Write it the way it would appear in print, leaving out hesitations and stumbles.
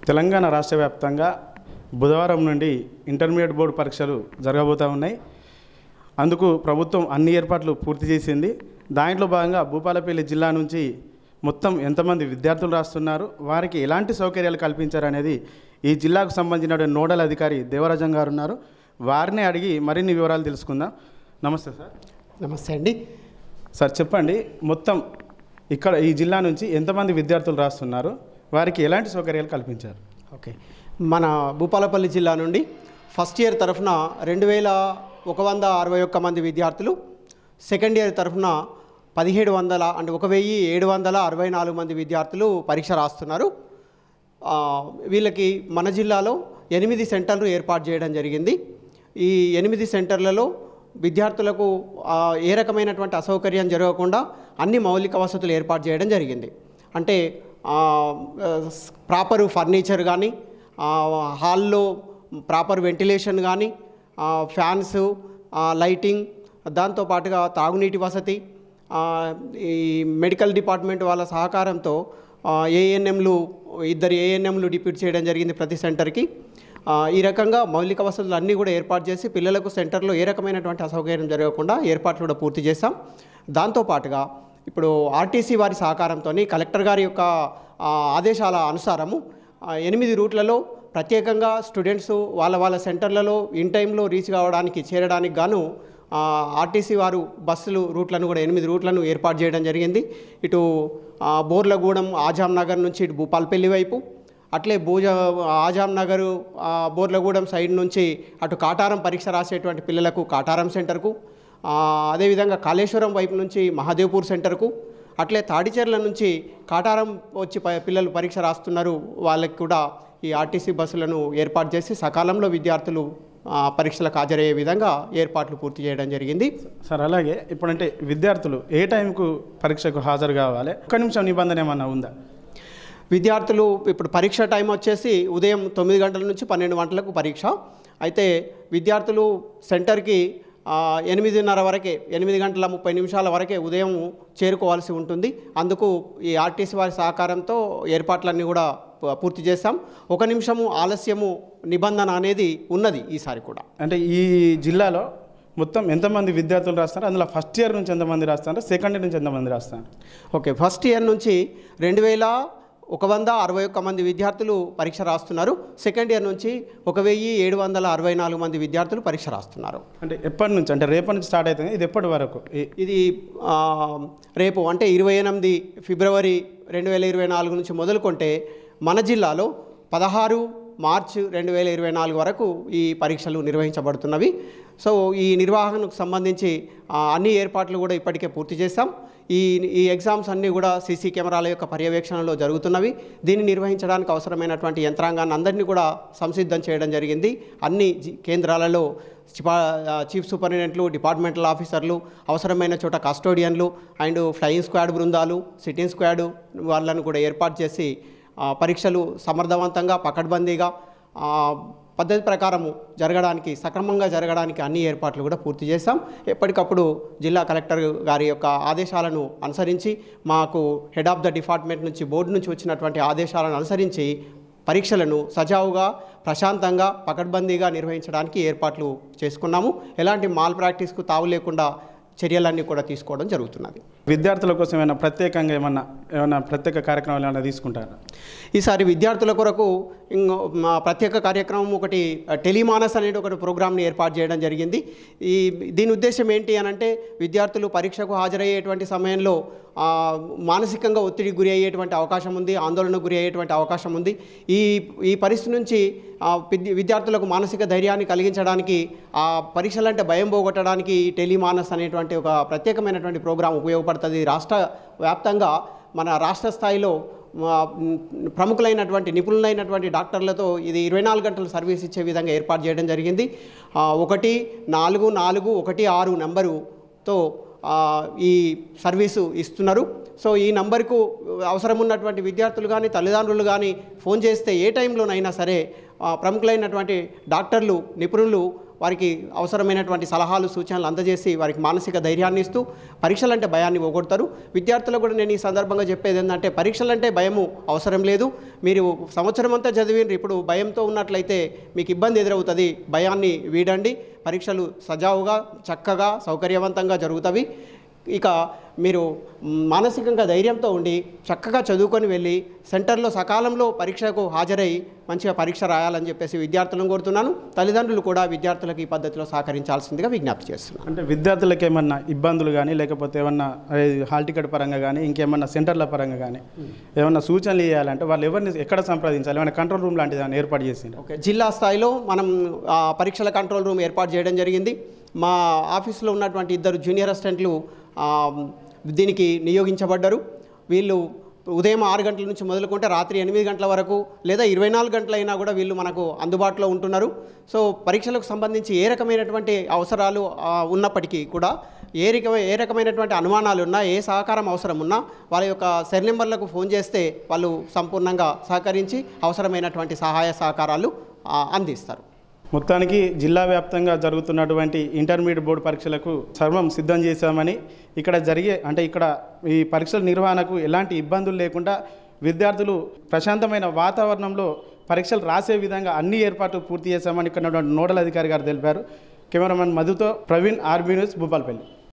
తెలంగాణ రాష్ట్ర వ్యాప్తంగా బుధవారం నుండి ఇంటర్మీడియట్ బోర్డు పరీక్షలు జరగబోతూ ఉన్నాయి. అందుకు ప్రభుత్వం అన్ని ఏర్పాట్లు పూర్తి చేసింది. దాంట్లో భాగంగా భూపాలపల్లి జిల్లా నుంచి మొత్తం ఎంతమంది విద్యార్థులు రాస్తున్నారు, వారికి ఎలాంటి సౌకర్యాలు కల్పించారనేది ఈ జిల్లాకు సంబంధించిన నోడల్ అధికారి దేవరాజం గారు ఉన్నారు. వారిని అడిగి మరిన్ని వివరాలు తెలుసుకుందాం. నమస్తే సార్. నమస్తే అండి. సార్ చెప్పండి, మొత్తం ఇక్కడ ఈ జిల్లా నుంచి ఎంతమంది విద్యార్థులు రాస్తున్నారు, వారికి ఎలాంటి సౌకర్యాలు కల్పించారు? ఓకే, మన భూపాలపల్లి జిల్లా నుండి ఫస్ట్ ఇయర్ తరఫున 2161 మంది విద్యార్థులు, సెకండ్ ఇయర్ తరఫున 1764 మంది విద్యార్థులు పరీక్ష రాస్తున్నారు. వీళ్ళకి మన జిల్లాలో 8 సెంటర్లు ఏర్పాటు చేయడం జరిగింది. ఈ 8 సెంటర్లలో విద్యార్థులకు ఏ రకమైనటువంటి అసౌకర్యం జరగకుండా అన్ని మౌలిక వసతులు ఏర్పాటు చేయడం జరిగింది. అంటే ప్రాపర్ ఫర్నిచర్ కానీ, హాల్లో ప్రాపర్ వెంటిలేషన్ కానీ, ఫ్యాన్స్, లైటింగ్, దాంతోపాటుగా తాగునీటి వసతి, ఈ మెడికల్ డిపార్ట్మెంట్ వాళ్ళ సహకారంతో ఏఎన్ఎంలు 2 ఏఎన్ఎంలు డిప్యూట్ చేయడం జరిగింది ప్రతి సెంటర్కి. ఈ రకంగా మౌలిక వసతులు అన్నీ కూడా ఏర్పాటు చేసి పిల్లలకు సెంటర్లో ఏ రకమైనటువంటి అసౌకర్యం జరగకుండా ఏర్పాట్లు కూడా పూర్తి చేశాం. దాంతోపాటుగా ఇప్పుడు ఆర్టీసీ వారి సహకారంతో కలెక్టర్ గారి యొక్క ఆదేశాల అనుసారము 8 రూట్లలో ప్రత్యేకంగా స్టూడెంట్స్ వాళ్ళ సెంటర్లలో ఇన్ టైంలో రీచ్ కావడానికి చేరడానికి గాను ఆర్టీసీ వారు బస్సులు రూట్లను కూడా 8 రూట్లను ఏర్పాటు చేయడం జరిగింది. ఇటు బోర్లగూడెం ఆజాం నగర్ నుంచి ఇటు భూపాలపల్లి వైపు, అట్లే ఆజాం నగరు బోర్లగూడెం సైడ్ నుంచి అటు కాటారం పరీక్ష రాసేటువంటి పిల్లలకు కాటారం సెంటర్కు, అదేవిధంగా కాళేశ్వరం వైపు నుంచి మహాదేవ్పూర్ సెంటర్కు, అట్లే తాడిచెర్ల నుంచి కాటారం వచ్చి పిల్లలు పరీక్ష రాస్తున్నారు, వాళ్ళకి కూడా ఈ ఆర్టీసీ బస్సులను ఏర్పాటు చేసి సకాలంలో విద్యార్థులు పరీక్షలకు హాజరయ్యే విధంగా ఏర్పాట్లు పూర్తి చేయడం జరిగింది. సార్ అలాగే ఇప్పుడంటే విద్యార్థులు ఏ టైంకు పరీక్షకు హాజరు కావాలి, 1 నిమిషం నిబంధన ఏమన్నా ఉందా? విద్యార్థులు ఇప్పుడు పరీక్ష టైం వచ్చేసి ఉదయం 9 గంటల నుంచి 12 గంటలకు పరీక్ష. అయితే విద్యార్థులు సెంటర్కి 8:30 వరకే, 8 గంటల 30 నిమిషాల వరకే ఉదయం చేరుకోవాల్సి ఉంటుంది. అందుకు ఈ ఆర్టీసీ వారి సహకారంతో ఏర్పాట్లన్నీ కూడా పూర్తి చేశాం. 1 నిమిషము ఆలస్యము నిబంధన అనేది ఉన్నది ఈసారి కూడా. అంటే ఈ జిల్లాలో మొత్తం ఎంతమంది విద్యార్థులు రాస్తారు, అందులో ఫస్ట్ ఇయర్ నుంచి ఎంతమంది రాస్తారు, సెకండ్ ఇయర్ నుంచి ఎంతమంది రాస్తారు? ఓకే, ఫస్ట్ ఇయర్ నుంచి 2161 మంది విద్యార్థులు పరీక్ష రాస్తున్నారు. సెకండ్ ఇయర్ నుంచి 1764 మంది విద్యార్థులు పరీక్ష రాస్తున్నారు. అంటే ఎప్పటి నుంచి, అంటే రేపటి నుంచి స్టార్ట్ అవుతుంది, ఇది ఎప్పటి వరకు? ఇది రేపు అంటే 28 ఫిబ్రవరి 2024 నుంచి మొదలుకొంటే మన జిల్లాలో 16 మార్చి 2024 వరకు ఈ పరీక్షలు నిర్వహించబడుతున్నవి. సో ఈ నిర్వహణకు సంబంధించి అన్ని ఏర్పాట్లు కూడా ఇప్పటికే పూర్తి చేశాం. ఈ ఎగ్జామ్స్ అన్నీ కూడా సీసీ కెమెరాల యొక్క పర్యవేక్షణలో జరుగుతున్నవి. దీన్ని నిర్వహించడానికి అవసరమైనటువంటి యంత్రాంగాన్ని అందరినీ కూడా సంసిద్ధం చేయడం జరిగింది. అన్ని కేంద్రాలలో చీఫ్ సూపరింటెండెంట్లు, డిపార్ట్మెంటల్ ఆఫీసర్లు, అవసరమైన చోట కస్టోడియన్లు అండ్ ఫ్లయింగ్ స్క్వాడ్ బృందాలు, సిట్టింగ్ స్క్వాడ్ వాళ్ళను కూడా ఏర్పాటు చేసి పరీక్షలు సమర్థవంతంగా పకడ్బందీగా పద్ధతి ప్రకారము సక్రమంగా జరగడానికి అన్ని ఏర్పాట్లు కూడా పూర్తి చేశాం. ఎప్పటికప్పుడు జిల్లా కలెక్టర్ గారి యొక్క ఆదేశాలను అనుసరించి, మాకు హెడ్ ఆఫ్ ద డిపార్ట్మెంట్ నుంచి బోర్డు నుంచి వచ్చినటువంటి ఆదేశాలను అనుసరించి పరీక్షలను సజావుగా, ప్రశాంతంగా, పకడ్బందీగా నిర్వహించడానికి ఏర్పాట్లు చేసుకున్నాము. ఎలాంటి మాల్ ప్రాక్టీస్కు తావు లేకుండా చర్యలన్నీ కూడా తీసుకోవడం జరుగుతున్నది. విద్యార్థుల కోసం ప్రత్యేకంగా ఏమైనా ప్రత్యేక కార్యక్రమాలు ఏమైనా తీసుకుంటారా? ఈసారి విద్యార్థుల కొరకు ప్రత్యేక కార్యక్రమం ఒకటి, టెలిమానస్ అనేది ఒకటి ప్రోగ్రామ్ని ఏర్పాటు చేయడం జరిగింది. దీని ఉద్దేశం ఏంటి అనంటే, విద్యార్థులు పరీక్షకు హాజరయ్యేటువంటి సమయంలో మానసికంగా ఒత్తిడికి గురి అయ్యేటువంటి అవకాశం ఉంది, ఆందోళనకు గురి అయ్యేటువంటి అవకాశం ఉంది. ఈ పరిస్థితి నుంచి విద్యార్థులకు మానసిక ధైర్యాన్ని కలిగించడానికి, ఆ పరీక్షలంటే భయం పోగొట్టడానికి టెలిమానస్ అనేటువంటి ఒక ప్రత్యేకమైనటువంటి ప్రోగ్రాం ఉపయోగపడుతుంది. రాష్ట్ర వ్యాప్తంగా మన రాష్ట్ర స్థాయిలో ప్రముఖులైనటువంటి నిపుణులైనటువంటి డాక్టర్లతో ఇది 24 గంటలు సర్వీస్ ఇచ్చే విధంగా ఏర్పాటు చేయడం జరిగింది. 144416 నెంబరుతో ఈ సర్వీసు ఇస్తున్నారు. సో ఈ నంబర్కు అవసరం ఉన్నటువంటి విద్యార్థులు కానీ తల్లిదండ్రులు కానీ ఫోన్ చేస్తే ఏ టైంలోనైనా సరే ప్రముఖులైనటువంటి డాక్టర్లు, నిపుణులు వారికి అవసరమైనటువంటి సలహాలు సూచనలు అందజేసి వారికి మానసిక ధైర్యాన్ని ఇస్తూ పరీక్షలంటే భయాన్ని పోగొడతారు. విద్యార్థులకు కూడా నేను ఈ సందర్భంగా చెప్పేది ఏంటంటే పరీక్షలంటే భయము అవసరం లేదు. మీరు సంవత్సరం అంతా చదివిండ్రు, ఇప్పుడు భయంతో ఉన్నట్లయితే మీకు ఇబ్బంది ఎదురవుతుంది. భయాన్ని వీడండి. పరీక్షలు సజావుగా చక్కగా సౌకర్యవంతంగా జరుగుతాయి. ఇక మీరు మానసికంగా ధైర్యంతో ఉండి చక్కగా చదువుకొని వెళ్ళి సెంటర్లో సకాలంలో పరీక్షకు హాజరై మంచిగా పరీక్ష రాయాలని చెప్పేసి విద్యార్థులను కోరుతున్నాను. తల్లిదండ్రులు కూడా విద్యార్థులకు ఈ పద్ధతిలో సహకరించాల్సిందిగా విజ్ఞప్తి చేస్తున్నాను. అంటే విద్యార్థులకు ఏమన్నా ఇబ్బందులు కానీ లేకపోతే ఏమన్నా హాల్ టికెట్ పరంగా కానీ ఇంకేమన్నా సెంటర్ల పరంగా కానీ ఏమన్నా సూచనలు ఇవ్వాలంటే వాళ్ళు ఎవరిని ఎక్కడ సంప్రదించాలి? ఏమైనా కంట్రోల్ రూమ్ లాంటిది ఏమైనా ఏర్పాటు చేసింది? ఓకే, జిల్లా స్థాయిలో మనం పరీక్షల కంట్రోల్ రూమ్ ఏర్పాటు చేయడం జరిగింది. మా ఆఫీసులో ఉన్నటువంటి 2 జూనియర్ అసిస్టెంట్లు దీనికి నియోగించబడ్డారు. వీళ్ళు ఉదయం 6 గంటల నుంచి మొదలుకుంటే రాత్రి 8 గంటల వరకు లేదా 24 గంటలైనా కూడా వీళ్ళు మనకు అందుబాటులో ఉంటున్నారు. సో పరీక్షలకు సంబంధించి ఏ రకమైనటువంటి అవసరాలు ఉన్నప్పటికీ కూడా ఏ రకమైనటువంటి అనుమానాలు ఉన్నా ఏ సహకారం అవసరం ఉన్నా వాళ్ళ యొక్క సెల్ నెంబర్లకు ఫోన్ చేస్తే వాళ్ళు సంపూర్ణంగా సహకరించి అవసరమైనటువంటి సహాయ సహకారాలు అందిస్తారు. మొత్తానికి జిల్లా వ్యాప్తంగా జరుగుతున్నటువంటి ఇంటర్మీడియట్ బోర్డు పరీక్షలకు సర్వం సిద్ధం చేశామని ఇక్కడ ఈ పరీక్షల నిర్వహణకు ఎలాంటి ఇబ్బందులు లేకుండా విద్యార్థులు ప్రశాంతమైన వాతావరణంలో పరీక్షలు రాసే విధంగా అన్ని ఏర్పాట్లు పూర్తి చేశామని ఇక్కడ నోడల్ అధికారి గారు తెలిపారు. కెమెరామెన్ మధుతో ప్రవీణ్, ఆర్బీ న్యూస్, భూపాలపల్లి.